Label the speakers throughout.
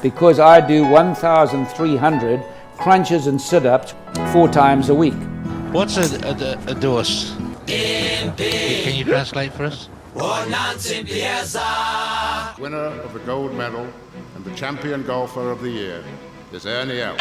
Speaker 1: because I do 1,300 crunches and sit-ups 4 times a week.
Speaker 2: What's a dose? Can you translate for us?
Speaker 3: Winner of the gold medal and the champion golfer of the year is Ernie Els.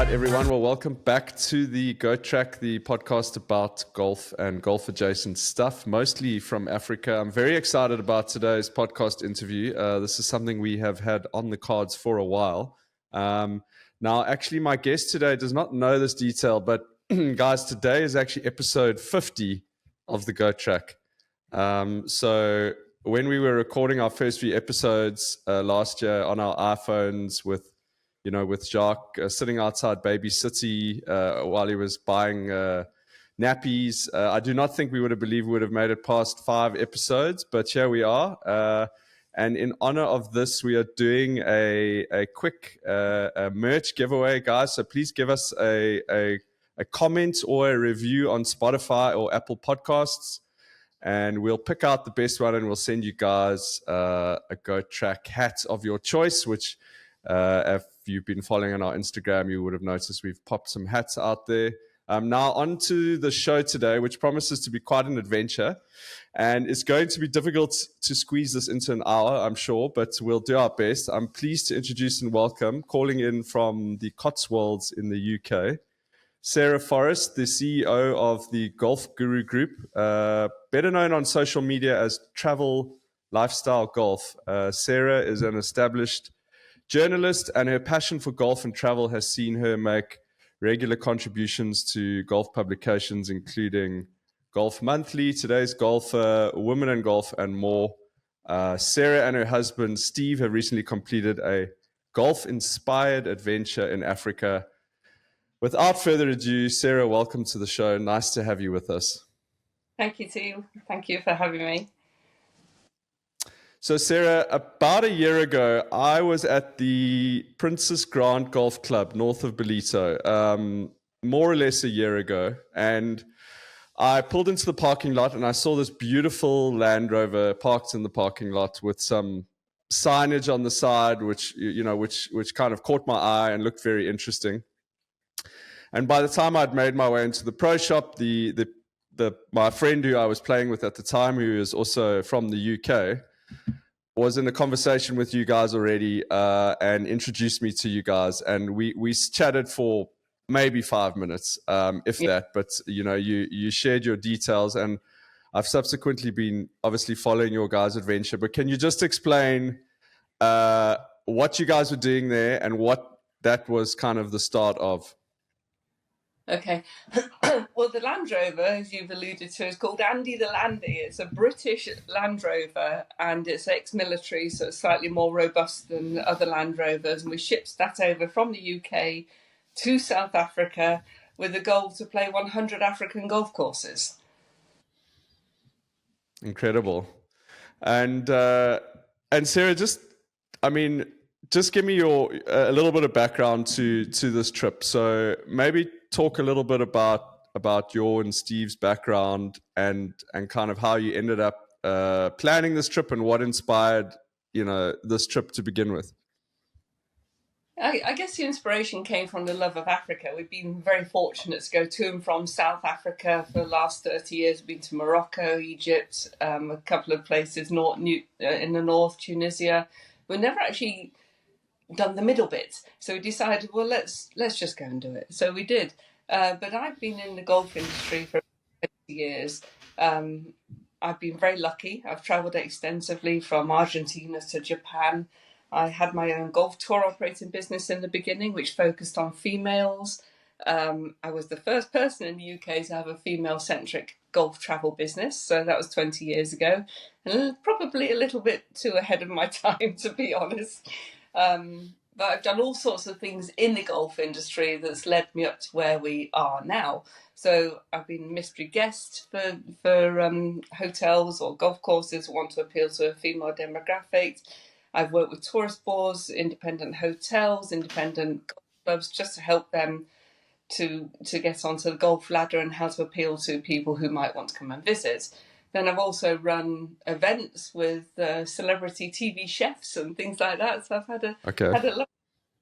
Speaker 4: Everyone, well, welcome back to the Go Track, the podcast about golf and golf adjacent stuff, mostly from Africa. I'm very excited about today's podcast interview. This is something we have had on the cards for a while. Now, actually, my guest today does not know this detail, but guys, today is actually episode 50 of the Go Track. So when we were recording our first few episodes last year on our iPhones with Jacques sitting outside Baby City while he was buying nappies. I do not think we would have believed we would have made it past 5 episodes, but here we are. And in honor of this, we are doing a quick merch giveaway, guys. So please give us a comment or a review on Spotify or Apple Podcasts, and we'll pick out the best one and we'll send you guys a Go Track hat of your choice, which if you've been following on our Instagram, you would have noticed we've popped some hats out there. Now on to the show today, which promises to be quite an adventure, and it's going to be difficult to squeeze this into an hour, I'm sure, but we'll do our best. I'm pleased to introduce and welcome, calling in from the Cotswolds in the UK, Sarah Forrest, the CEO of the Golf Guru Group, better known on social media as Travel Lifestyle Golf. Sarah is an established journalist, and her passion for golf and travel has seen her make regular contributions to golf publications, including Golf Monthly, Today's Golfer, Women in Golf, and more. Sarah and her husband, Steve, have recently completed a golf-inspired adventure in Africa. Without further ado, Sarah, welcome to the show. Nice to have you with us.
Speaker 5: Thank you, team. Thank you for having me.
Speaker 4: So, Sarah, about a year ago, I was at the Princess Grant Golf Club north of Ballito, more or less a year ago. And I pulled into the parking lot and I saw this beautiful Land Rover parked in the parking lot with some signage on the side, which kind of caught my eye and looked very interesting. And by the time I'd made my way into the pro shop, my friend who I was playing with at the time, who is also from the UK, was in a conversation with you guys already and introduced me to you guys. And we chatted for maybe 5 minutes, if that. But, you shared your details, and I've subsequently been obviously following your guys' adventure. But can you just explain what you guys were doing there and what that was kind of the start of?
Speaker 5: Okay. Well, the Land Rover, as you've alluded to, is called Andy the Landy. It's a British Land Rover, and it's ex-military, so it's slightly more robust than other Land Rovers. And we shipped that over from the UK to South Africa with the goal to play 100 African golf courses.
Speaker 4: Incredible. And Sarah, just give me a little bit of background to this trip. So maybe talk a little bit about your and Steve's background and kind of how you ended up planning this trip and what inspired this trip to begin with.
Speaker 5: I guess the inspiration came from the love of Africa. We've been very fortunate to go to and from South Africa for the last 30 years. We've been to Morocco, Egypt, a couple of places in the north, Tunisia. We've never actually done the middle bit, so we decided, well, let's just go and do it. So we did. But I've been in the golf industry for 20 years. I've been very lucky. I've travelled extensively from Argentina to Japan. I had my own golf tour operating business in the beginning, which focused on females. I was the first person in the UK to have a female-centric golf travel business, so that was 20 years ago, and probably a little bit too ahead of my time, to be honest. But I've done all sorts of things in the golf industry that's led me up to where we are now. So I've been mystery guest for hotels or golf courses who want to appeal to a female demographic. I've worked with tourist boards, independent hotels, independent golf clubs, just to help them to get onto the golf ladder and how to appeal to people who might want to come and visit. Then I've also run events with celebrity TV chefs and things like that. So I've had a lot,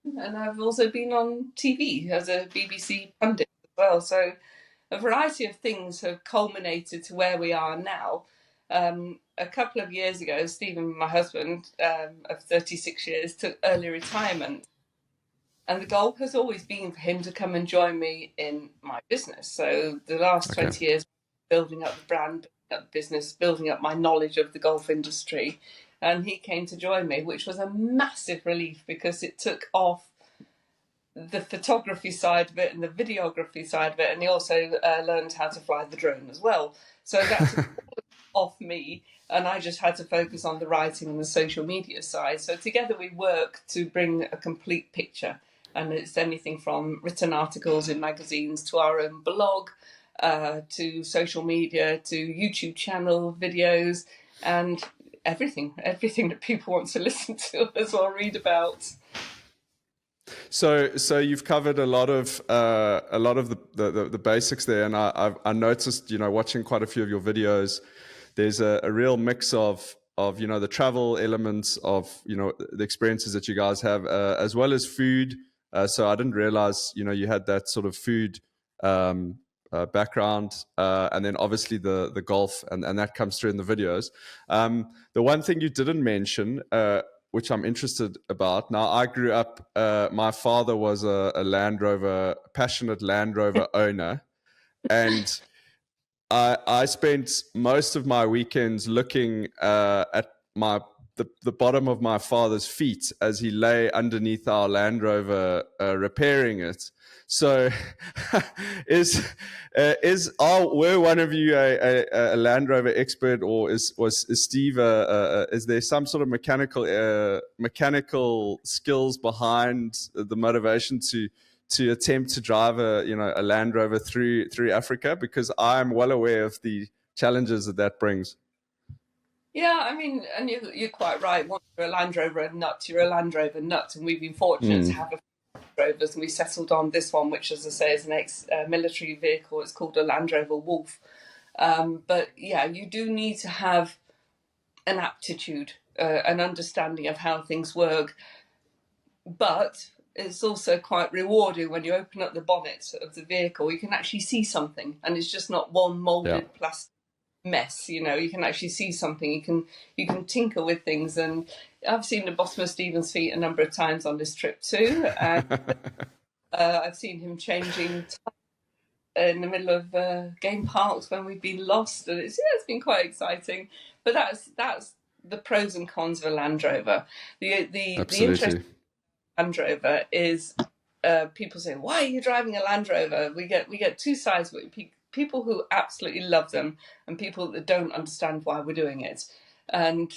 Speaker 5: and I've also been on TV as a BBC pundit as well. So a variety of things have culminated to where we are now. A couple of years ago, Stephen, my husband, of 36 years, took early retirement. And the goal has always been for him to come and join me in my business. So the last 20 years, building up the brand, building up the business, building up my knowledge of the golf industry. And he came to join me, which was a massive relief because it took off the photography side of it and the videography side of it. And he also learned how to fly the drone as well. So that took off me, and I just had to focus on the writing and the social media side. So together we work to bring a complete picture. And it's anything from written articles in magazines to our own blog, to social media, to YouTube channel videos, and everything that people want to listen to as well, read about.
Speaker 4: So you've covered a lot of the basics there, and I noticed, watching quite a few of your videos, there's a real mix of the travel elements of the experiences that you guys have, as well as food. So I didn't realize you had that sort of food background, and then obviously the golf, and that comes through in the videos. The one thing you didn't mention, which I'm interested about. Now, I grew up, my father was a passionate Land Rover owner, and I spent most of my weekends looking at the bottom of my father's feet as he lay underneath our Land Rover repairing it. So, were one of you a Land Rover expert, or is Steve? Is there some sort of mechanical skills behind the motivation to attempt to drive a Land Rover through Africa? Because I'm well aware of the challenges that brings.
Speaker 5: Yeah, I mean, and you're quite right. Once you're a Land Rover nut, you're a Land Rover nut, and we've been fortunate to have a Rovers, and we settled on this one, which, as I say, is an ex-military vehicle. It's called a Land Rover Wolf. But yeah, you do need to have an aptitude, an understanding of how things work. But it's also quite rewarding when you open up the bonnet of the vehicle. You can actually see something, and it's just not one moulded plastic mess. You can actually see something. You can tinker with things, and I've seen the bottom of Stephen's feet a number of times on this trip too. And I've seen him changing in the middle of game parks when we've been lost, and it's been quite exciting. But that's the pros and cons of a Land Rover. The interest in Land Rover is people say, "Why are you driving a Land Rover?" We get two sides of it. People who absolutely love them and people that don't understand why we're doing it. And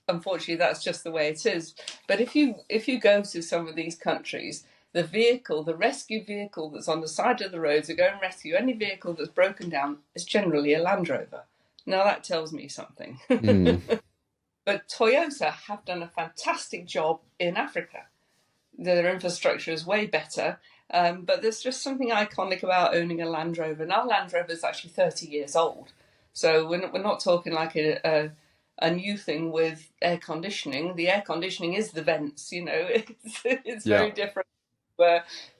Speaker 5: unfortunately, that's just the way it is. But if you go to some of these countries, the rescue vehicle that's on the side of the road to go and rescue any vehicle that's broken down is generally a Land Rover. Now, that tells me something. But Toyota have done a fantastic job in Africa. Their infrastructure is way better. But there's just something iconic about owning a Land Rover. And our Land Rover is actually 30 years old. So we're not talking like a new thing with air conditioning. The air conditioning is the vents, It's very different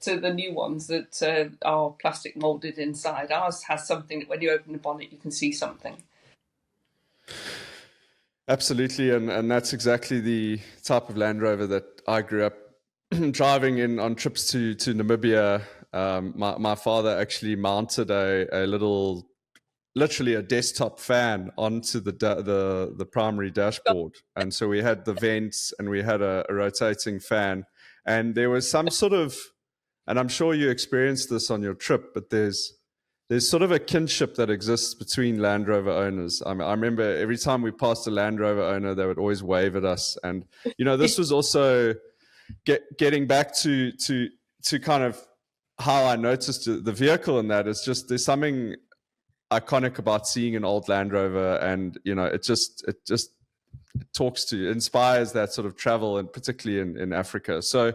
Speaker 5: to the new ones that are plastic moulded inside. Ours has something that when you open the bonnet, you can see something.
Speaker 4: Absolutely. And that's exactly the type of Land Rover that I grew up driving on trips to Namibia. My father actually mounted a little, literally a desktop fan onto the primary dashboard, and so we had the vents and we had a rotating fan, and there was some sort of, and I'm sure you experienced this on your trip, but there's sort of a kinship that exists between Land Rover owners. I remember every time we passed a Land Rover owner, they would always wave at us, and this was also getting back to kind of how I noticed the vehicle in that. It's just, there's something iconic about seeing an old Land Rover, and it just inspires that sort of travel, and particularly in Africa. So,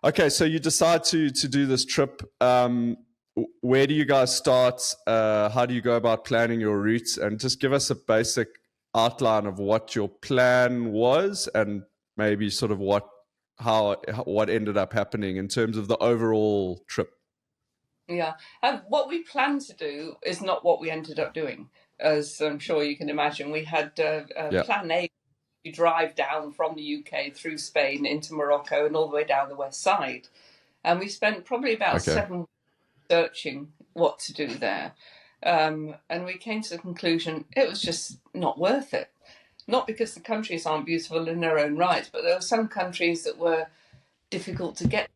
Speaker 4: okay, so you decide to do this trip. Where do you guys start? How do you go about planning your routes? And just give us a basic outline of what your plan was, and maybe sort of what ended up happening in terms of the overall trip.
Speaker 5: Yeah. What we planned to do is not what we ended up doing. As I'm sure you can imagine, we had plan A. We drive down from the UK through Spain into Morocco and all the way down the west side. And we spent probably about 7 weeks searching what to do there. And we came to the conclusion it was just not worth it. Not because the countries aren't beautiful in their own right, but there were some countries that were difficult to get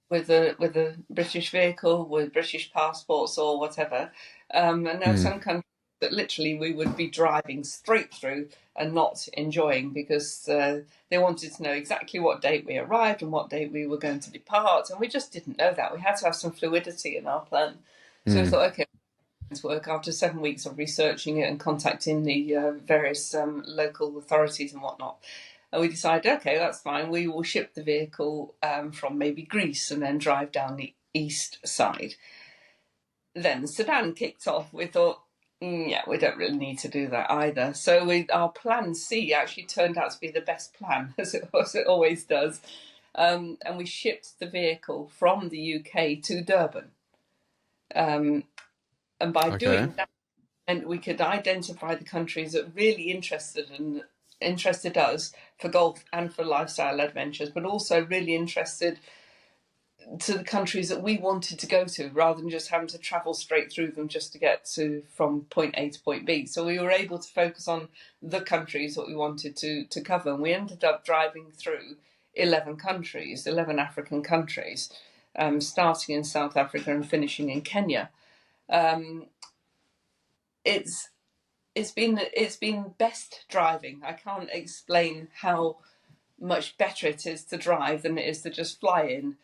Speaker 5: with a British vehicle, with British passports or whatever. And there were some countries that literally we would be driving straight through and not enjoying, because they wanted to know exactly what date we arrived and what date we were going to depart. And we just didn't know that. We had to have some fluidity in our plan. So we thought, okay, work after 7 weeks of researching it and contacting the various local authorities and whatnot. And we decided, okay, that's fine. We will ship the vehicle from maybe Greece and then drive down the east side. Then Sudan kicked off. We thought, yeah, we don't really need to do that either. So our plan C actually turned out to be the best plan, as it always does. And we shipped the vehicle from the UK to Durban. And by doing that, and we could identify the countries that really interested us for golf and for lifestyle adventures, but also really interested to the countries that we wanted to go to, rather than just having to travel straight through them just to get from point A to point B. So we were able to focus on the countries that we wanted to cover. And we ended up driving through 11 countries, 11 African countries, starting in South Africa and finishing in Kenya. It's been best driving. I can't explain how much better it is to drive than it is to just fly in,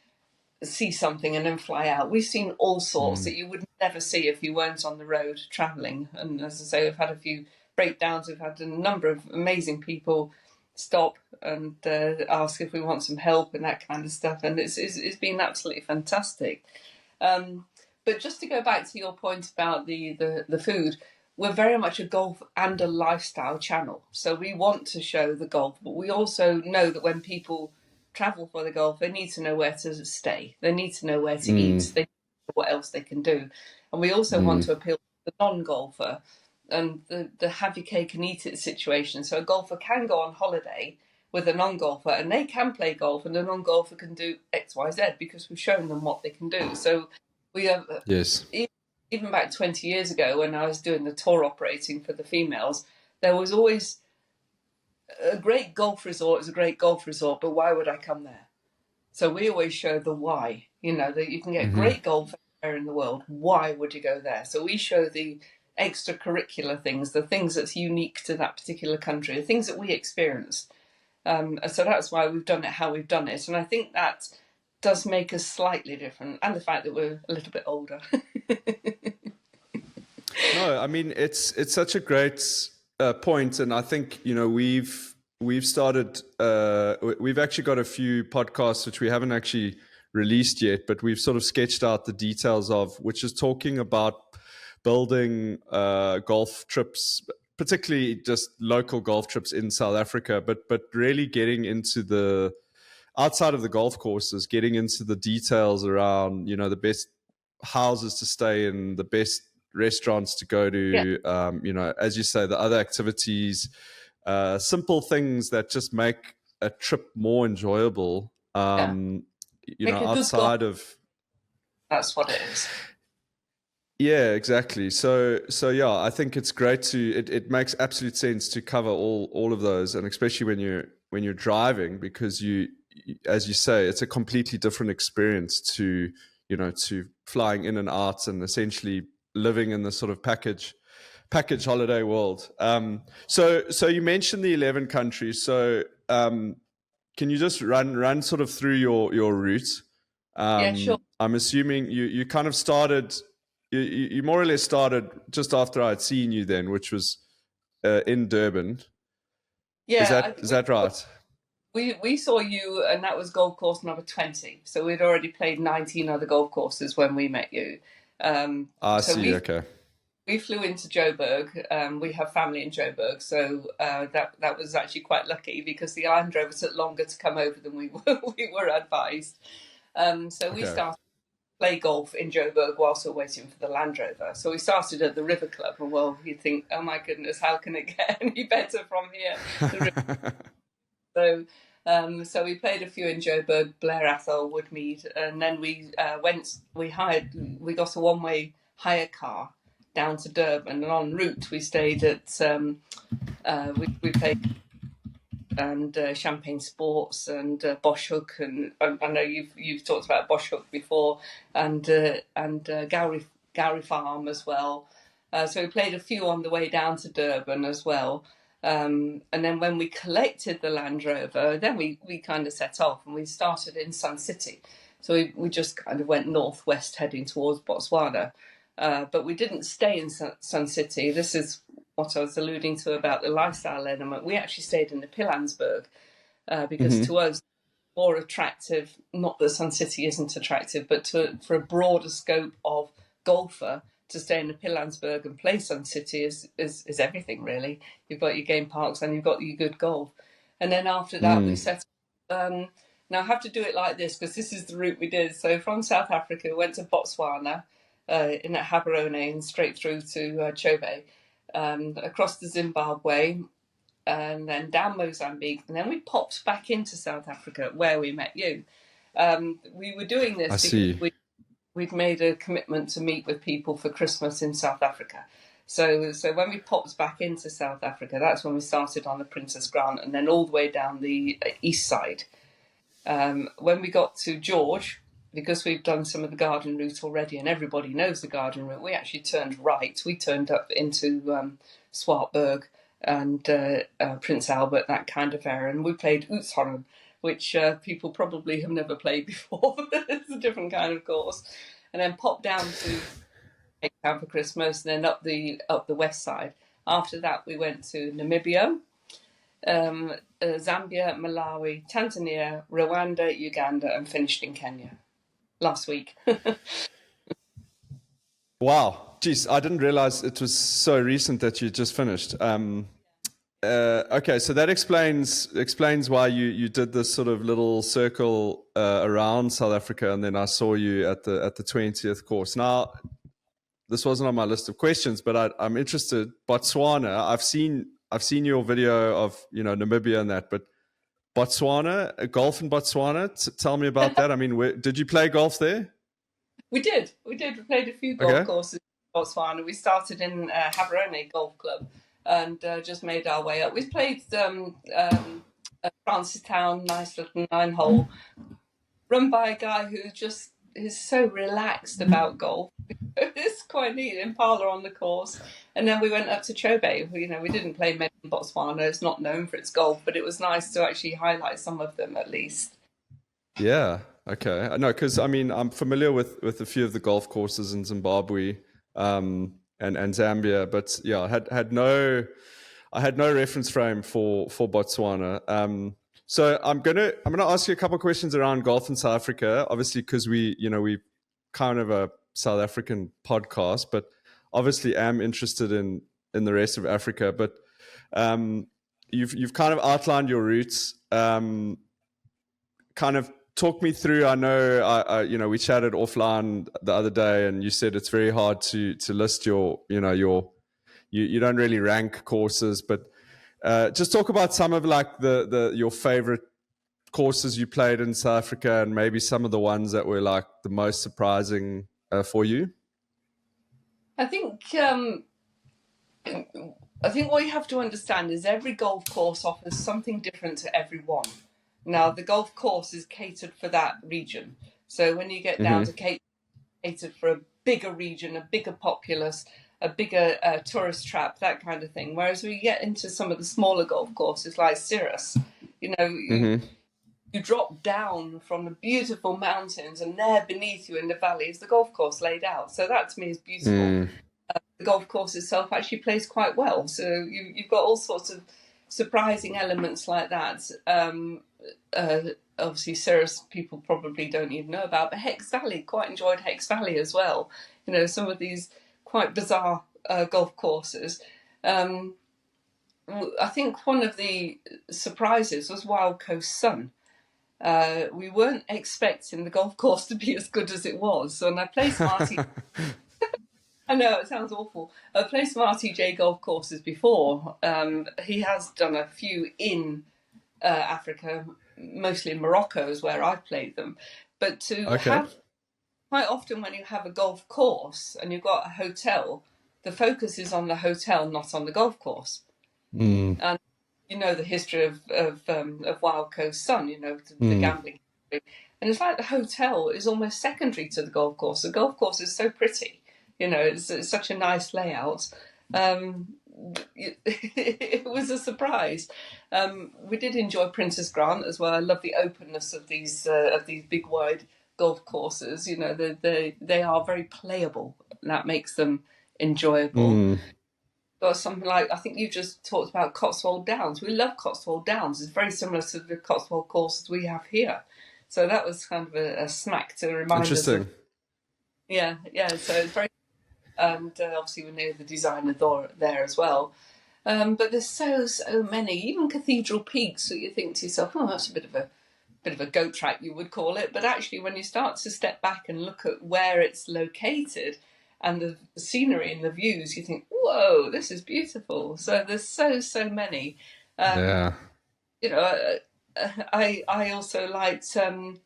Speaker 5: see something and then fly out. We've seen all sorts that you would never see if you weren't on the road travelling. And as I say, we've had a few breakdowns. We've had a number of amazing people stop and ask if we want some help and that kind of stuff. And it's been absolutely fantastic. But just to go back to your point about the food, we're very much a golf and a lifestyle channel. So we want to show the golf, but we also know that when people travel for the golf, they need to know where to stay. They need to know where to eat. They know what else they can do. And we also want to appeal to the non-golfer and the have your cake and eat it situation. So a golfer can go on holiday with a non-golfer and they can play golf, and the non-golfer can do X, Y, Z because we've shown them what they can do. So we have, even back 20 years ago when I was doing the tour operating for the females, there was always a great golf resort is a great golf resort, but why would I come there? So we always show the why, that you can get great golf anywhere in the world. Why would you go there? So we show the extracurricular things, the things that's unique to that particular country, the things that we experience. So that's why we've done it how we've done it. And I think that does make us slightly different, and the fact that we're a little bit older.
Speaker 4: No, I mean, it's such a great point, and I think we've started. We've actually got a few podcasts which we haven't actually released yet, but we've sort of sketched out the details of, which is talking about building golf trips, particularly just local golf trips in South Africa, but really getting into the outside of the golf courses, getting into the details around the best houses to stay in, the best restaurants to go to, as you say, the other activities, simple things that just make a trip more enjoyable, outside of.
Speaker 5: That's what it is.
Speaker 4: Yeah, exactly. So yeah, I think it's great it makes absolute sense to cover all of those, and especially when you're driving, because you, as you say, it's a completely different experience to flying in and out and essentially living in the sort of package holiday world. So you mentioned the 11 countries. So can you just run sort of through your route?
Speaker 5: Yeah, sure.
Speaker 4: I'm assuming you kind of started. You more or less started just after I'd seen you then, which was in Durban.
Speaker 5: Yeah,
Speaker 4: Is that right?
Speaker 5: we saw you, and that was golf course number 20. So we'd already played 19 other golf courses when we met you.
Speaker 4: I
Speaker 5: So
Speaker 4: see. Okay.
Speaker 5: we flew into Joburg. We have family in Joburg, so that was actually quite lucky because the Land Rover took longer to come over than we were advised. So we
Speaker 4: Okay.
Speaker 5: started to play golf in Joburg whilst we were waiting for the Land Rover. So we started at the River Club, and well, you think, oh my goodness, how can it get any better from here? So, so we played a few in Joburg, Blair Athol, Woodmead, and then we we got a one-way hire car down to Durban, and en route we stayed at, we played and Champagne Sports and Bosch Hook, and I know you've talked about Bosch Hook before, and Gowrie Farm as well. So we played a few on the way down to Durban as well. And then when we collected the Land Rover, then we kind of set off and we started in Sun City. So we just kind of went northwest heading towards Botswana. But we didn't stay in Sun City. This is what I was alluding to about the lifestyle element. We actually stayed in the Pilanesberg because to us, more attractive, not that Sun City isn't attractive, but for a broader scope of golfer, to stay in the Pilanesberg and play Sun City is everything, really. You've got your game parks and you've got your good golf. And then after that, we set now I have to do it like this because this is the route we did. So from South Africa, we went to Botswana, in at Gaborone and straight through to Chobe, across to Zimbabwe, and then down Mozambique. And then we popped back into South Africa where we met you. We were doing this because we'd made a commitment to meet with people for Christmas in South Africa. So when we popped back into South Africa, that's when we started on the Princess Grant and then all the way down the east side. When we got to George, because we've done some of the garden route already and everybody knows the garden route, we actually turned right. We turned up into Swartberg and Prince Albert, that kind of area, and we played Oudtshoorn, which people probably have never played before. It's a different kind of course. And then pop down to Cape Town for Christmas, and then up the west side. After that, we went to Namibia, Zambia, Malawi, Tanzania, Rwanda, Uganda, and finished in Kenya last week.
Speaker 4: Wow. Jeez, I didn't realize it was so recent that you just finished. Okay, so that explains why you did this sort of little circle around South Africa, and then I saw you at the 20th course. Now, this wasn't on my list of questions, but I'm interested. Botswana, I've seen your video of Namibia and that, but Botswana, golf in Botswana. Tell me about that. I mean, did you play golf there?
Speaker 5: We did. We played a few golf courses in Botswana. We started in Gaborone Golf Club and just made our way up. We played Francistown, nice little 9-hole, run by a guy who just is so relaxed about golf. It's quite neat. Impala on the course. And then we went up to Chobe. We didn't play many in Botswana. It's not known for its golf, but it was nice to actually highlight some of them at least.
Speaker 4: Yeah. Okay. No, because I mean, I'm familiar with a few of the golf courses in Zimbabwe and Zambia, but yeah, I had no reference frame for Botswana. So I'm gonna ask you a couple of questions around golf in South Africa, obviously because we kind of a South African podcast, but obviously am interested in the rest of Africa. But you've kind of outlined your roots. Kind of talk me through. I know we chatted offline the other day, and you said it's very hard to list your you don't really rank courses, but just talk about some of like your favorite courses you played in South Africa, and maybe some of the ones that were like the most surprising for you.
Speaker 5: I think what you have to understand is every golf course offers something different to everyone. Now, the golf course is catered for that region. So when you get down to Cape, catered for a bigger region, a bigger populace, a bigger tourist trap, that kind of thing. Whereas we get into some of the smaller golf courses like Cirrus, you drop down from the beautiful mountains, and there beneath you in the valley is the golf course laid out. So that to me is beautiful. The golf course itself actually plays quite well. So you've got all sorts of surprising elements like that. Obviously, Sarah's people probably don't even know about, but Hex Valley, quite enjoyed Hex Valley as well. You know, some of these quite bizarre golf courses. I think one of the surprises was Wild Coast Sun. We weren't expecting the golf course to be as good as it was. So when I placed Marty, I know it sounds awful. I've placed Marty J golf courses before. He has done a few in Africa, mostly in Morocco is where I've played them. But to have, quite often when you have a golf course and you've got a hotel, the focus is on the hotel, not on the golf course. And you know the history of Wild Coast Sun, you know, the gambling history. And it's like the hotel is almost secondary to the golf course. The golf course is so pretty, you know, it's such a nice layout. It was a surprise. We did enjoy Princess Grant as well. I love the openness of these big wide golf courses. You know, they are very playable, and that makes them enjoyable. Or something like, I think you just talked about Cotswold Downs. We love Cotswold Downs. It's very similar to the Cotswold courses we have here. So that was kind of a smack to remind us. Interesting. Yeah. So it's very, and obviously we know the designer there as well. But there's so many, even Cathedral Peaks. So you think to yourself, oh, that's a bit of a goat track, you would call it. But actually, when you start to step back and look at where it's located, and the scenery and the views, you think, whoa, this is beautiful. So there's so many. You know, I also liked Zimbali,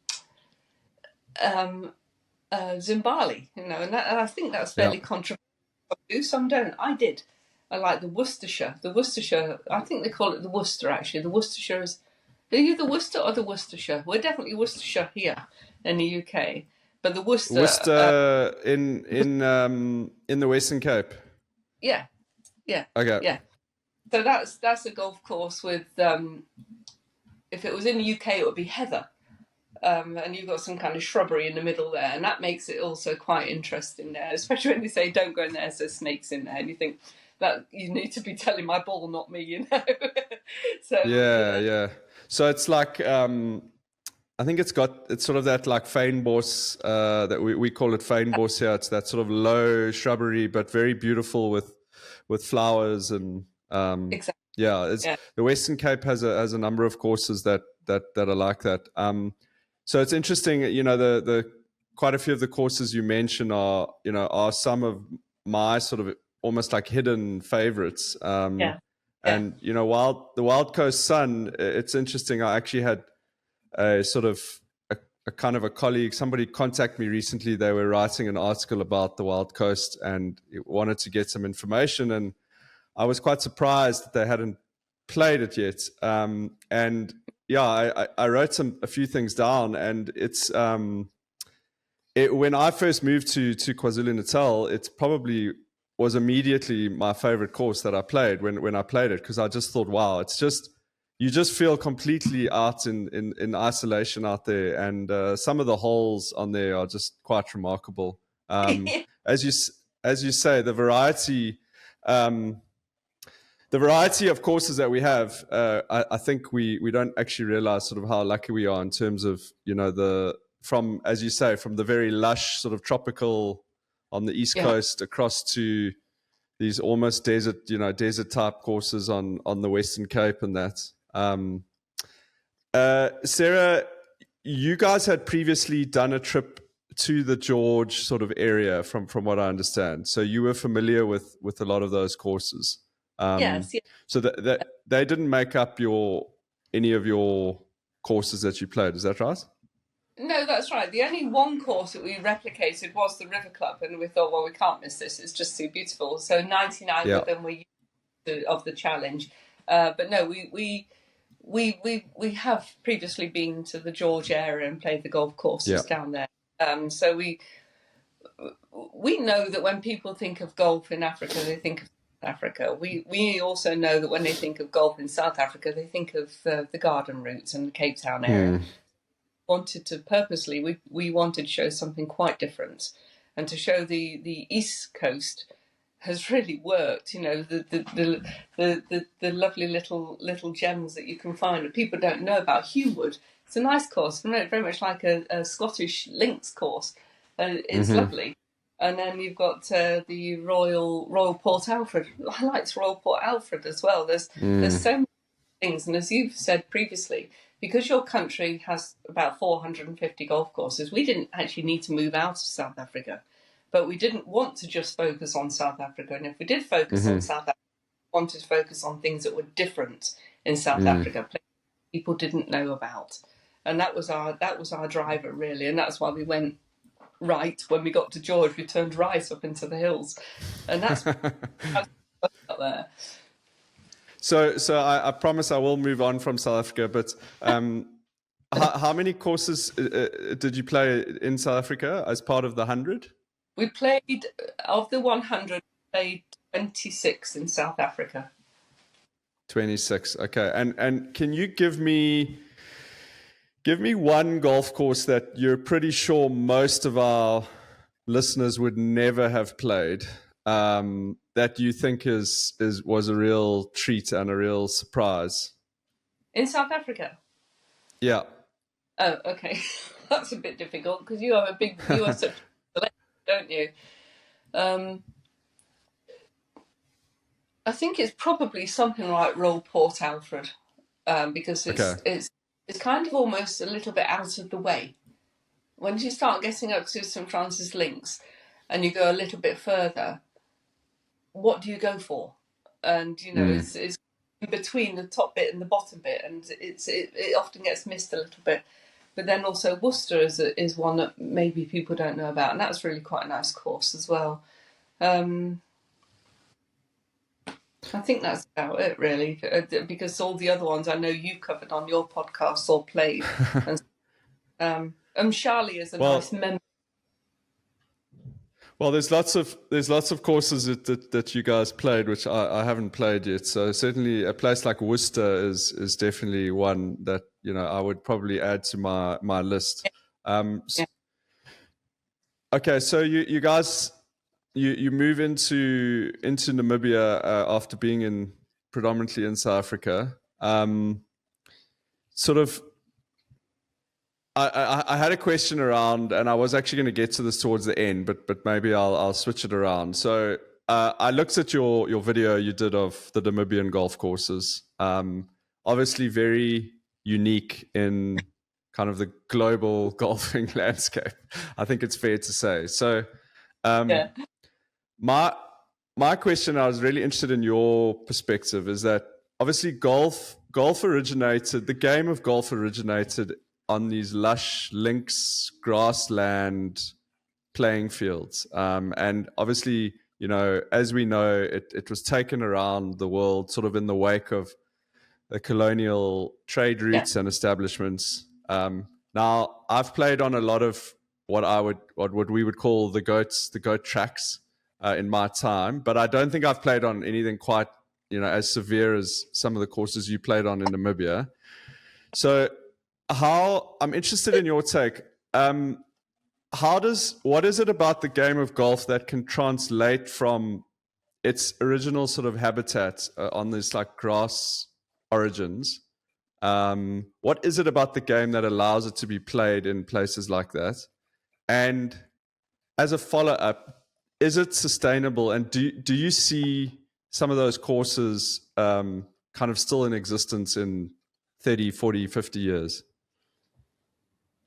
Speaker 5: you know, and I think that's fairly controversial. Some don't. I did. I like the Worcestershire. The Worcestershire, I think they call it the Worcester, actually. The Worcestershire is... Are you the Worcester or the Worcestershire? We're definitely Worcestershire here in the UK. But the Worcester
Speaker 4: in the Western Cape.
Speaker 5: Yeah. Okay. Yeah. So that's a golf course with if it was in the UK it would be heather. And you've got some kind of shrubbery in the middle there, and that makes it also quite interesting there, especially when they say don't go in there, there's snakes in there, and you think that you need to be telling my ball, not me, you know. So yeah.
Speaker 4: So it's like I think it's sort of that like fynbos that we call it fynbos here. It's that sort of low shrubbery, but very beautiful with flowers and
Speaker 5: exactly.
Speaker 4: The Western Cape has a number of courses that are like that. So it's interesting, you know, the quite a few of the courses you mentioned are some of my sort of almost like hidden favorites. And you know, the Wild Coast Sun, it's interesting. I actually had a sort of a kind of a colleague, somebody contacted me recently. They were writing an article about the Wild Coast and wanted to get some information. And I was quite surprised that they hadn't played it yet. And yeah, I wrote a few things down, and it's when I first moved to KwaZulu-Natal, it probably was immediately my favorite course that I played when I played it, because I just thought, wow, it's just, you just feel completely out in isolation out there, and some of the holes on there are just quite remarkable. As you say, the variety of courses that we have, I think we don't actually realize sort of how lucky we are in terms of, you know, as you say, from the very lush sort of tropical on the East Coast across to these almost desert type courses on the Western Cape and that. Sarah, you guys had previously done a trip to the George sort of area from what I understand. So you were familiar with a lot of those courses.
Speaker 5: Yes.
Speaker 4: So that they didn't make up any of your courses that you played. Is that right?
Speaker 5: No, that's right. The only one course that we replicated was the River Club, and we thought, well, we can't miss this. It's just too beautiful. So 99 of them were of the challenge. But no, we have previously been to the George area and played the golf courses down there. So we know that when people think of golf in Africa, they think of Africa. We also know that when they think of golf in South Africa, they think of the Garden Route and the Cape Town area. We wanted to show something quite different, and to show the East Coast has really worked. You know, the lovely little gems that you can find that people don't know about. Hewwood, it's a nice course, very much like a Scottish links course. It's lovely. And then you've got the Royal Port Alfred. I liked Royal Port Alfred as well. There's so many things, and as you've said previously, because your country has about 450 golf courses, we didn't actually need to move out of South Africa. But we didn't want to just focus on South Africa. And if we did focus on South Africa, we wanted to focus on things that were different in South Africa, people didn't know about. And that was our driver, really. And that's why we went right. When we got to George, we turned right up into the hills. And that's out there.
Speaker 4: So I promise I will move on from South Africa, but how many courses did you play in South Africa as part of the 100?
Speaker 5: We played, of the 100, we played 26 in South Africa.
Speaker 4: 26, okay. And can you give me one golf course that you're pretty sure most of our listeners would never have played, that you think was a real treat and a real surprise?
Speaker 5: In South Africa?
Speaker 4: Yeah.
Speaker 5: Oh, okay. That's a bit difficult because you are such don't you? I think it's probably something like Royal Port Alfred, because it's kind of almost a little bit out of the way. Once you start getting up to St Francis Links and you go a little bit further, what do you go for? And you know, it's in between the top bit and the bottom bit, and it often gets missed a little bit. But then also Worcester is one that maybe people don't know about, and that's really quite a nice course as well. I think that's about it, really, because all the other ones I know you covered on your podcast or played. And Charlie is a nice member.
Speaker 4: Well, there's lots of courses that you guys played, which I haven't played yet. So certainly a place like Worcester is definitely one that, you know, I would probably add to my list. Okay, so you guys you move into Namibia after being predominantly in South Africa. Sort of. I had a question around, and I was actually going to get to this towards the end, but maybe I'll switch it around. So I looked at your video you did of the Namibian golf courses. Obviously very unique in kind of the global golfing landscape. I think it's fair to say. So my question, I was really interested in your perspective, is that obviously golf originated, the game of golf originated on these lush links, grassland playing fields. And obviously, you know, as we know, it was taken around the world sort of in the wake of the colonial trade routes and establishments. Now, I've played on a lot of what we would call the goat tracks in my time, but I don't think I've played on anything quite, you know, as severe as some of the courses you played on in Namibia. So I'm interested in your take. What is it about the game of golf that can translate from its original sort of habitat on this like grass origins? What is it about the game that allows it to be played in places like that? And as a follow-up, is it sustainable? And do you see some of those courses kind of still in existence in 30, 40, 50 years?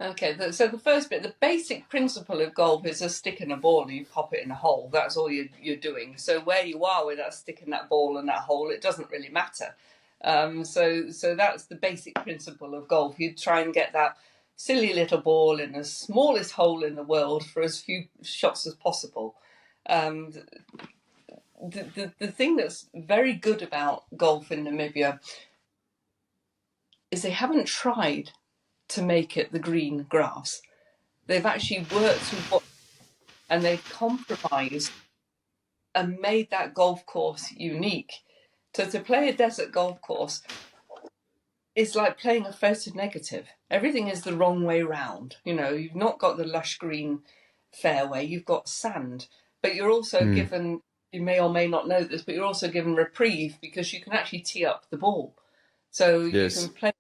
Speaker 5: Okay, so the first bit, the basic principle of golf is a stick and a ball and you pop it in a hole. That's all you're doing. So where you are with that stick and that ball and that hole, it doesn't really matter. So that's the basic principle of golf. You try and get that silly little ball in the smallest hole in the world for as few shots as possible. The thing that's very good about golf in Namibia is they haven't tried to make it the green grass. They've actually worked with and they've compromised and made that golf course unique. So to play a desert golf course is like playing a photo negative. Everything is the wrong way round. You know, you've not got the lush green fairway, you've got sand, but you're also given you may or may not know this, but you're also given reprieve because you can actually tee up the ball. So you
Speaker 4: Yes.
Speaker 5: can play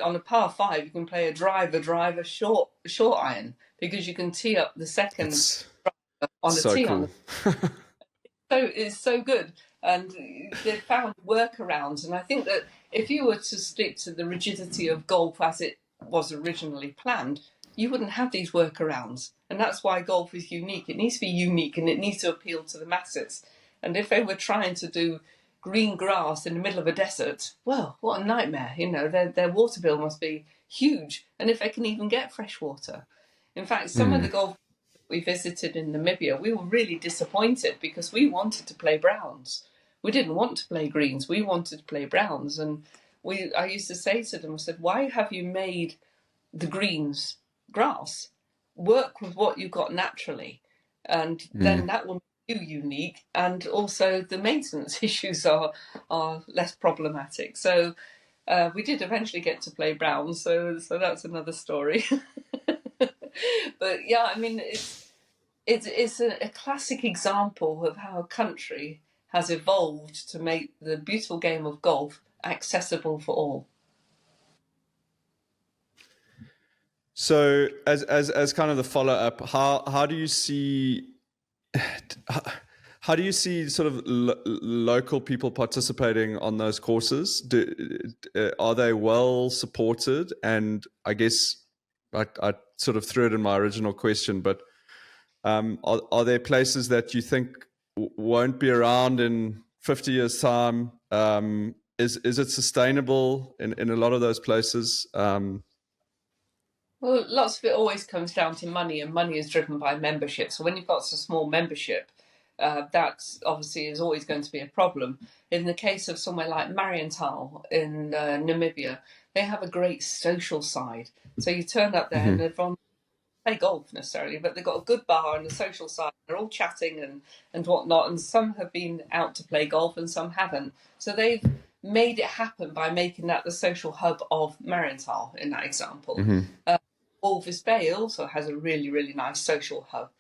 Speaker 5: on a par 5. You can play a driver, short iron, because you can tee up the second
Speaker 4: It's
Speaker 5: on a
Speaker 4: so
Speaker 5: tee
Speaker 4: cool.
Speaker 5: so it's so good, and they've found workarounds. And I think that if you were to stick to the rigidity of golf as it was originally planned, you wouldn't have these workarounds. And that's why golf is unique. It needs to be unique, and it needs to appeal to the masses. And if they were trying to do green grass in the middle of a desert, well, what a nightmare. Their water bill must be huge. And if they can even get fresh water. In fact, some of the golf we visited in Namibia, we were really disappointed because we wanted to play browns. We didn't want to play greens. We wanted to play browns. And I used to say to them, I said, why have you made the greens grass? Work with what you got naturally. And then that will make you unique. And also the maintenance issues are less problematic. So we did eventually get to play browns. So that's another story. But yeah, I mean, it's a classic example of how a country has evolved to make the beautiful game of golf accessible for all.
Speaker 4: So, as kind of the follow up, how do you see sort of local people participating on those courses? Are they well supported? And I guess I sort of threw it in my original question, but are there places that you think won't be around in 50 years' time? Is it sustainable in a lot of those places?
Speaker 5: Well, lots of it always comes down to money, and money is driven by membership. So when you've got a small membership, that obviously is always going to be a problem. In the case of somewhere like Marienthal in Namibia, they have a great social side. So you turn up there and everyone play golf necessarily, but they've got a good bar and a social side. They're all chatting and whatnot, and some have been out to play golf and some haven't. So they've made it happen by making that the social hub of Marienthal in that example. Walvis Bay also has a really, really nice social hub.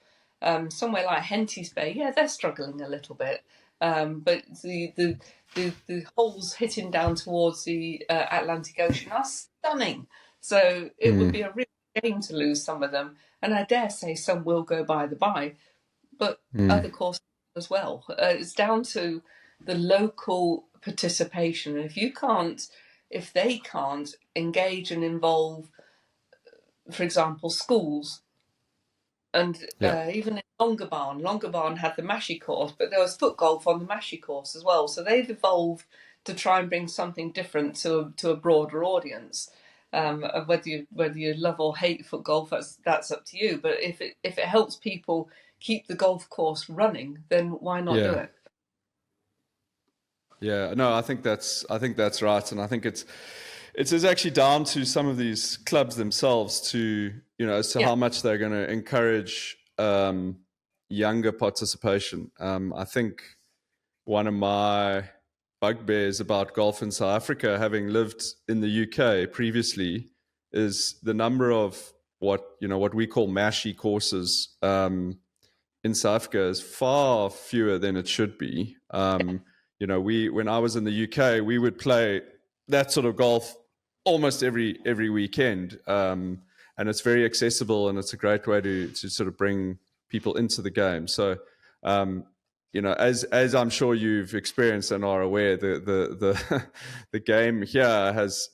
Speaker 5: Somewhere like Henty's Bay, yeah, they're struggling a little bit, but the holes hitting down towards the Atlantic Ocean are stunning. So it would be a real shame to lose some of them, and I dare say some will go by the by, but other courses as well. It's down to the local participation. And if they can't engage and involve, for example, schools, and even in Longabarn had the Mashi course, but there was foot golf on the Mashi course as well. So they've evolved to try and bring something different to a broader audience. Whether you love or hate foot golf, that's up to you. But if it helps people keep the golf course running, then why not do it?
Speaker 4: Yeah, no, I think that's right, and I think it's actually down to some of these clubs themselves to as to how much they're going to encourage younger participation. I think one of my bugbears about golf in South Africa, having lived in the UK previously, is the number of what we call mashy courses in South Africa is far fewer than it should be. When I was in the UK, we would play that sort of golf almost every weekend, and it's very accessible, and it's a great way to sort of bring people into the game. So, as I'm sure you've experienced and are aware, the the game here has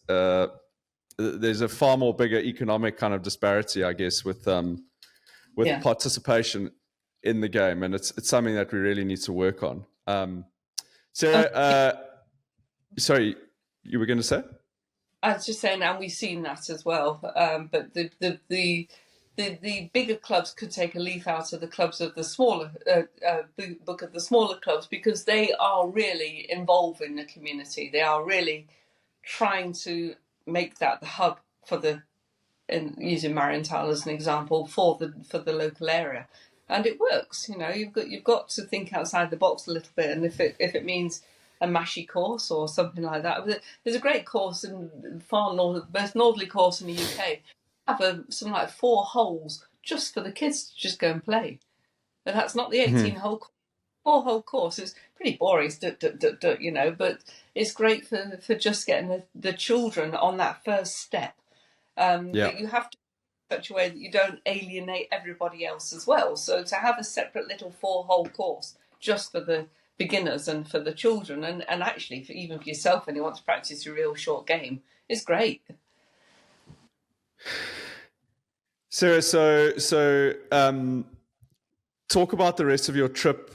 Speaker 4: there's a far more bigger economic kind of disparity, I guess, with participation in the game, and it's something that we really need to work on. Sarah, sorry, you were going to say?
Speaker 5: I was just saying, and we've seen that as well. But the bigger clubs could take a leaf out of the clubs of the smaller book of the smaller clubs, because they are really involving the community. They are really trying to make that the hub for using Marienthal as an example, for the local area, and it works. You've got to think outside the box a little bit, and if it means a Mashi course or something like that. There's a great course in most northerly course in the UK. Have some like 4 holes just for the kids to just go and play, and that's not the 18-hole course. 4-hole course is pretty boring, you know, but it's great for just getting the children on that first step. But you have to in such a way that you don't alienate everybody else as well. So to have a separate little 4-hole course just for the beginners and for the children, and actually even for yourself when you want to practice your real short game, is great.
Speaker 4: Sarah, so talk about the rest of your trip.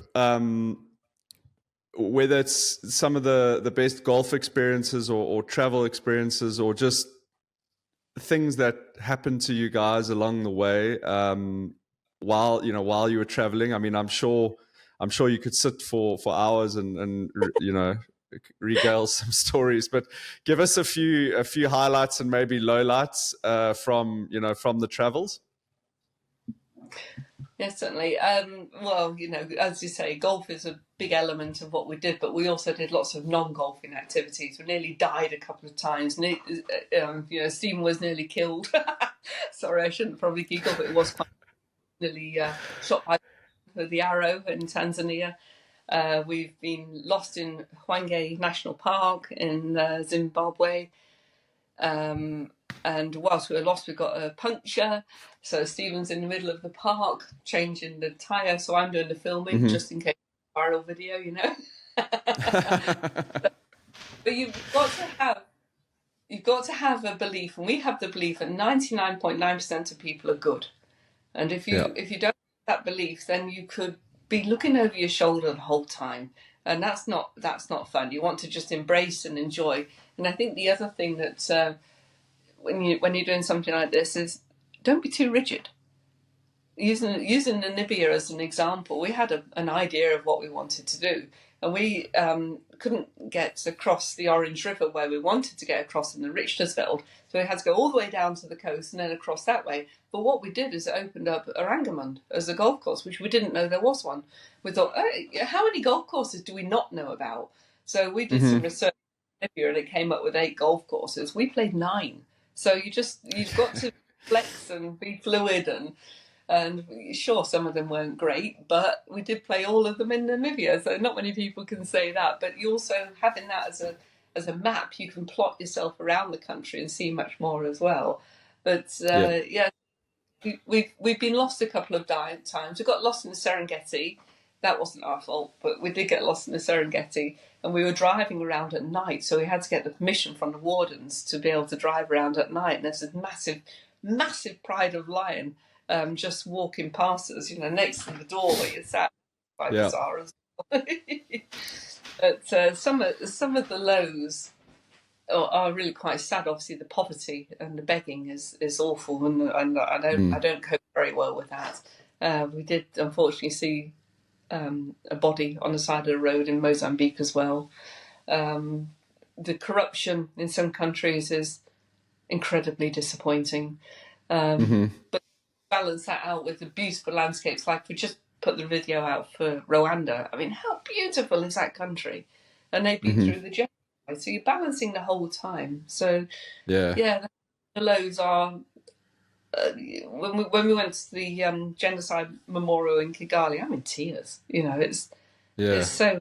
Speaker 4: Whether it's some of the best golf experiences or travel experiences, or just things that happened to you guys along the way, while you were traveling. I mean, I'm sure you could sit for hours and regale some stories, but give us a few highlights and maybe lowlights from the travels.
Speaker 5: Yes, certainly. Well, as you say, golf is a big element of what we did, but we also did lots of non-golfing activities. We nearly died a couple of times. Stephen was nearly killed. Sorry, I shouldn't probably giggle, but it was quite nearly shot by the arrow in Tanzania. We've been lost in Hwange National Park in Zimbabwe. And whilst we were lost, we got a puncture. So Stephen's in the middle of the park changing the tyre. So I'm doing the filming just in case viral video, But you've got to have a belief, and we have the belief that 99.9% of people are good. And if you don't have that belief, then you could be looking over your shoulder the whole time, and that's not fun. You want to just embrace and enjoy. And I think the other thing that when you're doing something like this is don't be too rigid. Using Namibia as an example, we had an idea of what we wanted to do, and we couldn't get across the Orange River where we wanted to get across in the Richtersveld, so we had to go all the way down to the coast and then across that way. But what we did is it opened up Orangamund as a golf course, which we didn't know there was one. We thought, how many golf courses do we not know about? So we did some research in Namibia, and it came up with 8 golf courses. We played 9. So you've got to flex and be fluid, and sure, some of them weren't great, but we did play all of them in Namibia. So not many people can say that. But you also having that as a map, you can plot yourself around the country and see much more as well. But we've been lost a couple of times. We got lost in the Serengeti. That wasn't our fault, but we did get lost in the Serengeti, and we were driving around at night, so we had to get the permission from the wardens to be able to drive around at night. And there's a massive pride of lion just walking past us, next to the door where you sat. Quite bizarre as well. But some of the lows are really quite sad. Obviously, the poverty and the begging is awful, and I don't cope very well with that. We did unfortunately see a body on the side of the road in Mozambique as well. The corruption in some countries is incredibly disappointing. But balance that out with the beautiful landscapes, like we just put the video out for Rwanda. I mean, how beautiful is that country? And they've been through the genocide, so you're balancing the whole time. So the lows are when we went to the genocide memorial in Kigali, I'm in tears. It's so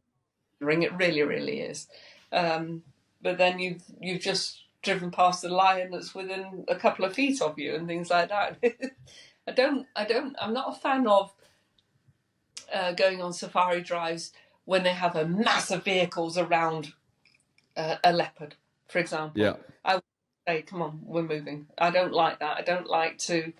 Speaker 5: ring. It really, really is. But then you've just driven past the lion that's within a couple of feet of you and things like that. I'm not a fan of going on safari drives when they have a massive vehicles around a leopard, for example. Yeah. I would say, come on, we're moving. I don't like that. I don't like to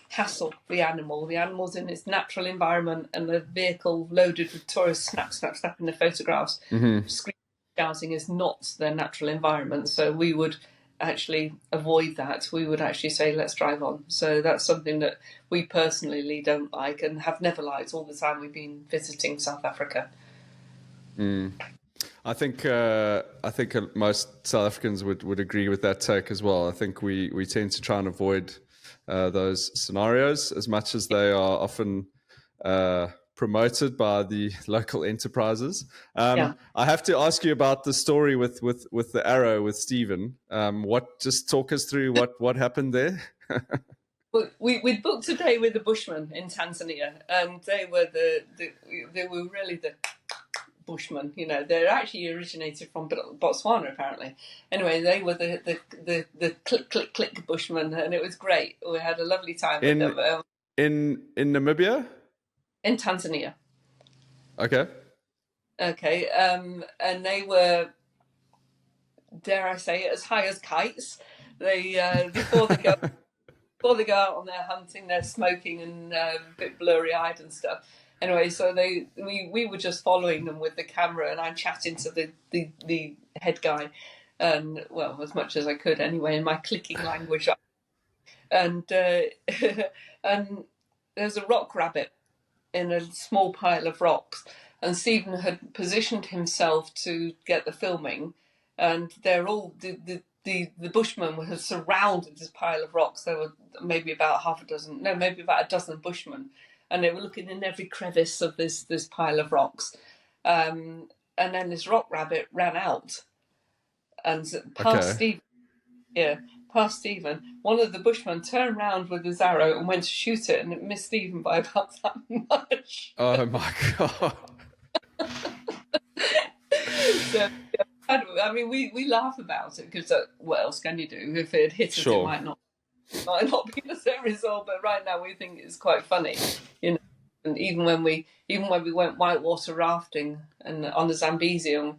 Speaker 5: hassle the animal. The animal's in its natural environment, and the vehicle loaded with tourists snapping the photographs, screaming, shouting is not their natural environment. So we would actually avoid that. We would actually say, let's drive on. So that's something that we personally don't like and have never liked all the time we've been visiting South Africa.
Speaker 4: I think most South Africans would agree with that take as well. I think we tend to try and avoid those scenarios as much as they are often promoted by the local enterprises. I have to ask you about the story with the arrow with Stephen. Just talk us through what happened there.
Speaker 5: we'd booked a day with the bushmen in Tanzania, and they were they were really the bushmen. You know, they're actually originated from Botswana, apparently. Anyway, they were the click click click bushmen, and it was great. We had a lovely time with them
Speaker 4: in Namibia,
Speaker 5: in Tanzania.
Speaker 4: Okay.
Speaker 5: Okay, and they were, dare I say it, as high as kites. They before they go. Before they go out on their hunting, they're smoking and a bit blurry-eyed and stuff. Anyway, so we were just following them with the camera, and I'm chatting to the head guy, and well, as much as I could anyway, in my clicking language. And and there's a rock rabbit in a small pile of rocks, and Stephen had positioned himself to get the filming, and they're all the bushmen had surrounded this pile of rocks. There were maybe about maybe about a dozen bushmen, and they were looking in every crevice of this pile of rocks. And then this rock rabbit ran out and past Stephen. Yeah, past Stephen. One of the bushmen turned round with his arrow and went to shoot it, and it missed Stephen by about that much.
Speaker 4: Oh my God.
Speaker 5: So, I mean, we laugh about it because what else can you do? If it had hit us, it might not be the same result. But right now, we think it's quite funny, you know. And even when we went whitewater rafting and on the Zambezi and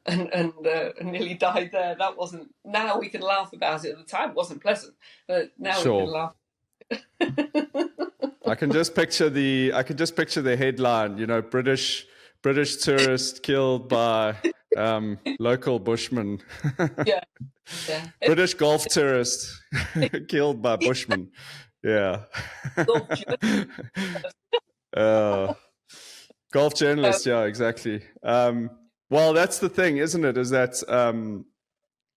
Speaker 5: nearly died there, that wasn't. Now we can laugh about it. At the time, it wasn't pleasant, but now we can laugh.
Speaker 4: I can just picture the headline. You know, British tourist killed by local bushman.
Speaker 5: Yeah.
Speaker 4: British golf tourist killed by bushmen. Yeah. Golf journalist. Yeah, exactly. Well, that's the thing, isn't it? Is that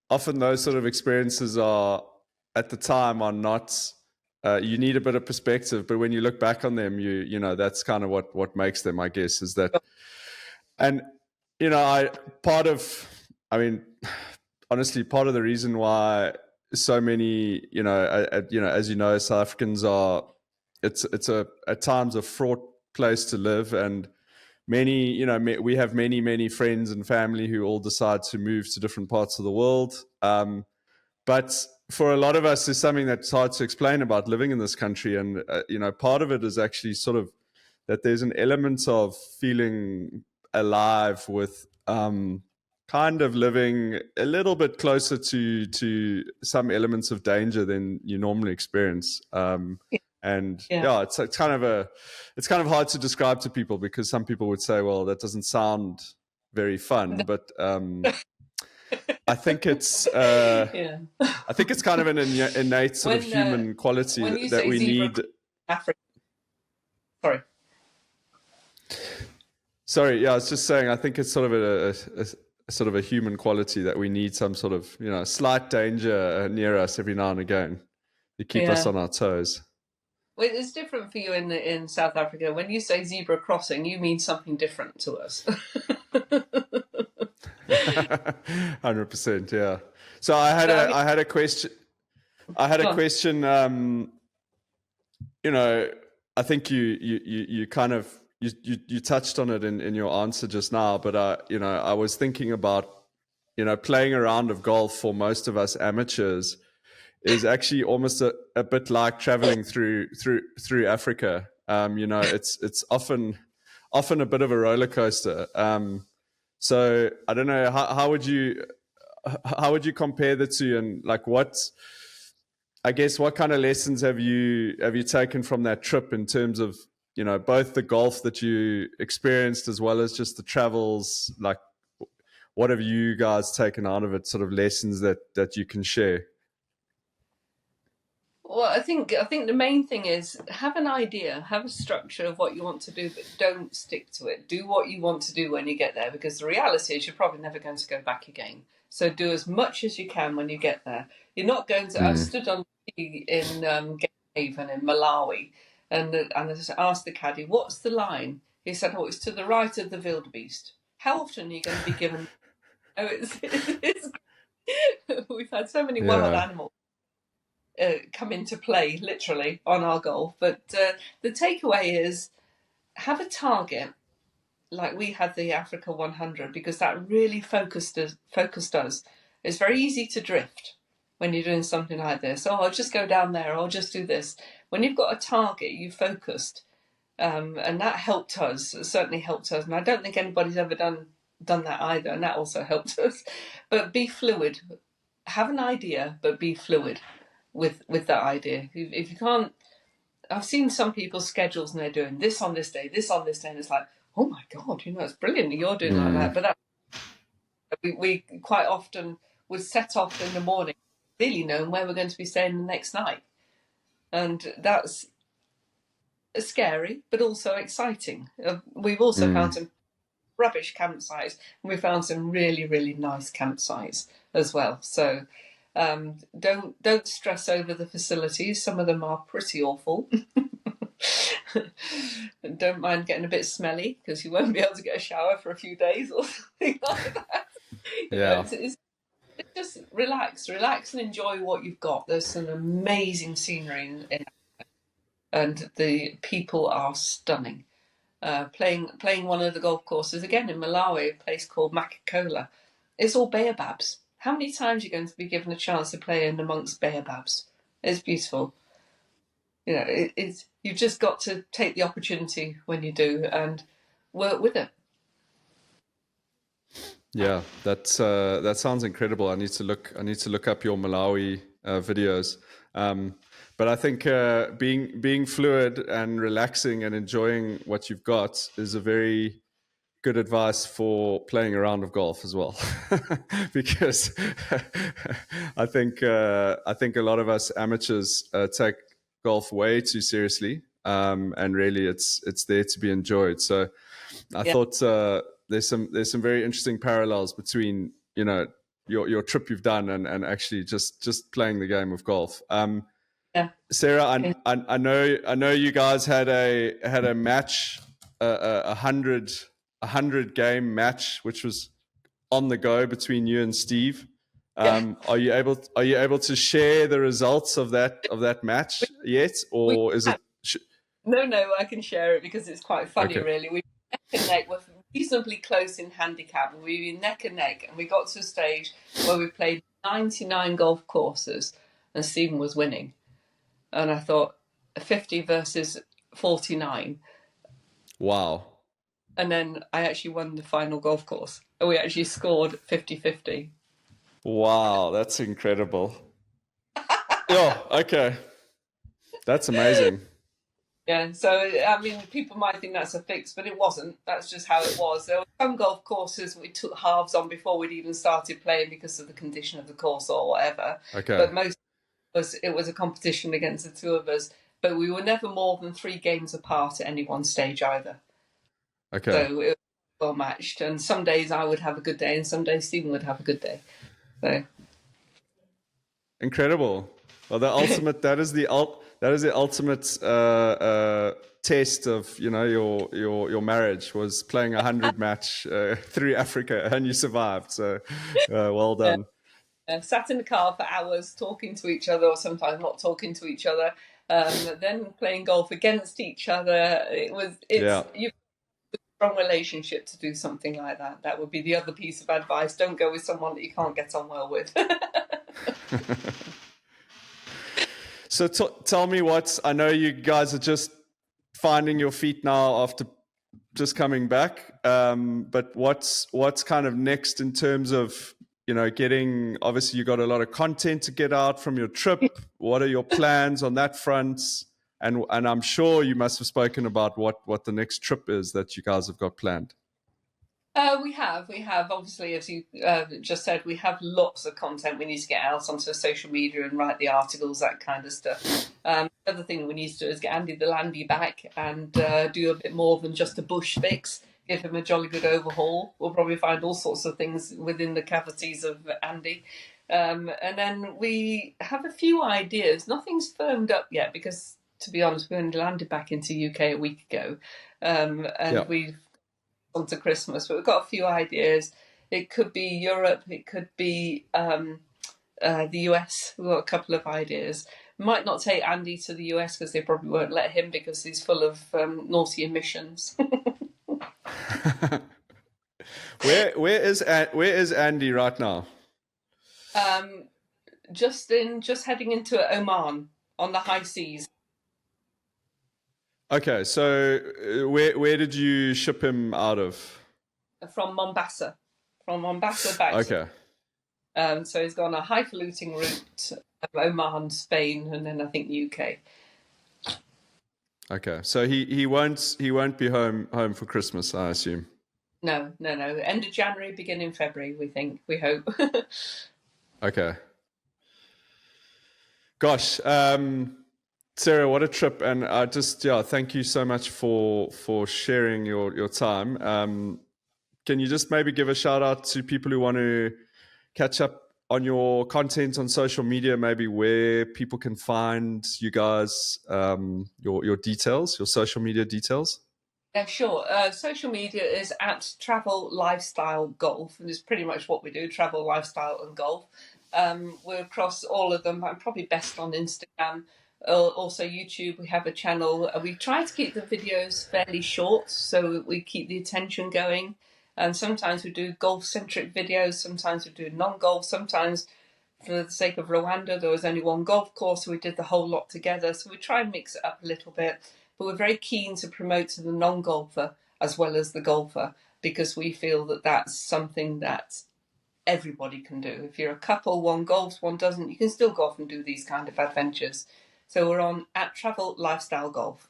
Speaker 4: often those sort of experiences are at the time are not. You need a bit of perspective, but when you look back on them, you know that's kind of what makes them, I guess, is that. And you know, honestly, part of the reason why so many, you know, as you know, South Africans are, it's at times a fraught place to live, and many, you know, we have many friends and family who all decide to move to different parts of the world. But for a lot of us, there's something that's hard to explain about living in this country, and you know, part of it is actually sort of that there's an element of feeling alive with kind of living a little bit closer to some elements of danger than you normally experience. And it's kind of hard to describe to people, because some people would say, well, that doesn't sound very fun, but I think it's kind of an innate sort of human quality that we need.
Speaker 5: Africa.
Speaker 4: Sorry, yeah, I was just saying, I think it's sort of a human quality that we need some sort of, you know, slight danger near us every now and again to keep us on our toes.
Speaker 5: Well, it's different for you in South Africa. When you say zebra crossing, you mean something different to us.
Speaker 4: 100%, yeah. So I had a question. You know, I think you kind of you touched on it in your answer just now, but you know, I was thinking about, you know, playing a round of golf for most of us amateurs is actually almost a bit like traveling through Africa. You know, it's often a bit of a roller coaster. So I don't know, how would you compare the two, and like what kind of lessons have you taken from that trip in terms of, you know, both the golf that you experienced as well as just the travels? Like, what have you guys taken out of it, sort of lessons that you can share?
Speaker 5: Well, I think the main thing is have an idea, have a structure of what you want to do, but don't stick to it. Do what you want to do when you get there, because the reality is you're probably never going to go back again. So do as much as you can when you get there. You're not going to. I stood on in Haven in Malawi, and I just asked the caddy, "What's the line?" He said, "Oh, it's to the right of the wildebeest." How often are you going to be given? Oh, it's we've had so many wild animals. come into play literally on our golf. But the takeaway is have a target like we had the Africa 100 because that really focused us. It's very easy to drift when you're doing something like this. Oh, I'll just go down there. I'll just do this. When you've got a target, you focused, and that helped us. It certainly helped us. And I don't think anybody's ever done that either, and that also helped us. But be fluid. Have an idea, but be fluid with that idea. If you can't, I've seen some people's schedules and they're doing this on this day, this on this day, and it's like, oh my God, it's brilliant that you're doing like that. But that, we quite often would set off in the morning, really knowing where we're going to be staying the next night. And that's scary, but also exciting. We've also found some rubbish campsites, and we found some really, really nice campsites as well. So don't stress over the facilities. Some of them are pretty awful. Don't mind getting a bit smelly because you won't be able to get a shower for a few days or something like that.
Speaker 4: Yeah.
Speaker 5: It's just relax and enjoy what you've got. There's some amazing scenery and the people are stunning. Playing one of the golf courses again in Malawi, a place called Makakola. It's all baobabs. How many times are you going to be given a chance to play in amongst baobabs? It's beautiful. You've just got to take the opportunity when you do and work with it.
Speaker 4: Yeah, that sounds incredible. I need to look up your Malawi videos. But I think being fluid and relaxing and enjoying what you've got is a very good advice for playing a round of golf as well, because I think a lot of us amateurs take golf way too seriously, and really it's there to be enjoyed. So I thought there's some very interesting parallels between your trip you've done and actually just playing the game of golf. Sarah, I know you guys had a match, a 100 game match, which was on the go between you and Steve. Are you able to share the results of that match yet, or is it?
Speaker 5: No, I can share it because it's quite funny.
Speaker 4: Okay.
Speaker 5: Really, we neck and neck. We're reasonably close in handicap. We were neck and neck, and we got to a stage where we played 99 golf courses, and Stephen was winning. And I thought 50 versus 49.
Speaker 4: Wow.
Speaker 5: And then I actually won the final golf course. And we actually scored 50-50.
Speaker 4: Wow, that's incredible. Oh, okay. That's amazing.
Speaker 5: Yeah, so, I mean, people might think that's a fix, but it wasn't. That's just how it was. There were some golf courses we took halves on before we'd even started playing because of the condition of the course or whatever.
Speaker 4: Okay.
Speaker 5: But most it was a competition against the two of us. But we were never more than 3 games apart at any one stage either.
Speaker 4: Okay.
Speaker 5: So it was well matched. And some days I would have a good day and some days Stephen would have a good day. So
Speaker 4: incredible. Well, that is the ultimate test of your marriage, was playing a 100 match through Africa, and you survived. So well done.
Speaker 5: Sat in the car for hours talking to each other, or sometimes not talking to each other. Then playing golf against each other. You've got a strong relationship to do something like that. That would be the other piece of advice. Don't go with someone that you can't get on well with.
Speaker 4: So tell me I know you guys are just finding your feet now after just coming back, but what's kind of next in terms of getting, obviously you got a lot of content to get out from your trip. What are your plans on that front? And I'm sure you must have spoken about what the next trip is that you guys have got planned.
Speaker 5: We have obviously, as you just said, we have lots of content we need to get out onto social media and write the articles, that kind of stuff. The other thing we need to do is get Andy the Landy back and do a bit more than just a bush fix. Give him a jolly good overhaul. We'll probably find all sorts of things within the cavities of Andy. And then we have a few ideas. Nothing's firmed up yet because, to be honest, we only landed back into UK a week ago. We've gone to Christmas, but we've got a few ideas. It could be Europe. It could be the US. We've got a couple of ideas. Might not take Andy to the US because they probably won't let him because he's full of naughty emissions.
Speaker 4: Where is Andy right now?
Speaker 5: Just heading into Oman on the high seas.
Speaker 4: Okay, so where did you ship him out of?
Speaker 5: From Mombasa back.
Speaker 4: Okay.
Speaker 5: So he's gone a highfalutin route of Oman, Spain, and then I think UK.
Speaker 4: Okay, so he won't be home for Christmas, I assume.
Speaker 5: No. End of January, beginning February. We hope.
Speaker 4: Okay. Gosh, Sarah, what a trip! And I just thank you so much for sharing your time. Can you just maybe give a shout out to people who want to catch up on your content on social media, maybe where people can find you guys, your details, your social media details?
Speaker 5: Yeah, sure. Social media is at Travel Lifestyle Golf, and it's pretty much what we do: travel, lifestyle, and golf. We're across all of them. I'm probably best on Instagram. Also YouTube, we have a channel. We try to keep the videos fairly short so we keep the attention going. And sometimes we do golf-centric videos, sometimes we do non-golf, sometimes for the sake of Rwanda there was only one golf course, so we did the whole lot together. So we try and mix it up a little bit. But we're very keen to promote to the non-golfer as well as the golfer, because we feel that that's something that everybody can do. If you're a couple, one golfs, one doesn't, you can still go off and do these kind of adventures. So we're on at Travel Lifestyle Golf.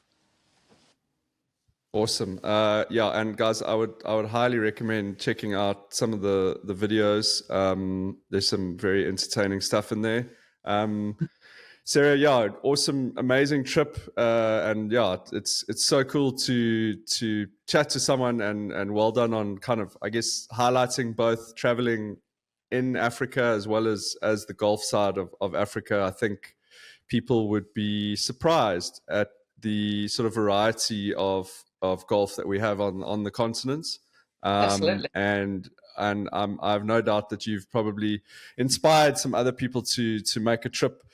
Speaker 4: Awesome. And guys, I would highly recommend checking out some of the videos. There's some very entertaining stuff in there. Sarah, awesome, amazing trip. And it's so cool to chat to someone, and well done on kind of, I guess, highlighting both traveling in Africa as well as the Gulf side of Africa. I think people would be surprised at the sort of variety of golf that we have on the continents.
Speaker 5: Absolutely.
Speaker 4: And I have no doubt that you've probably inspired some other people to make a trip,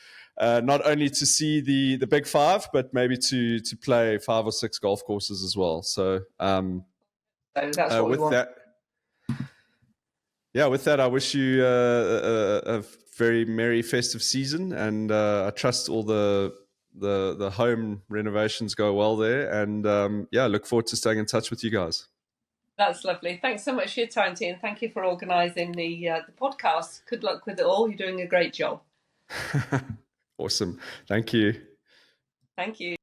Speaker 4: not only to see the Big Five, but maybe to play 5 or 6 golf courses as well. So
Speaker 5: So that's what we want.
Speaker 4: With that, I wish you a very merry festive season, and I trust all the home renovations go well there, and look forward to staying in touch with you guys.
Speaker 5: That's lovely. Thanks so much for your time, T, and thank you for organising the podcast. Good luck with it all. You're doing a great job.
Speaker 4: Awesome. Thank you.
Speaker 5: Thank you.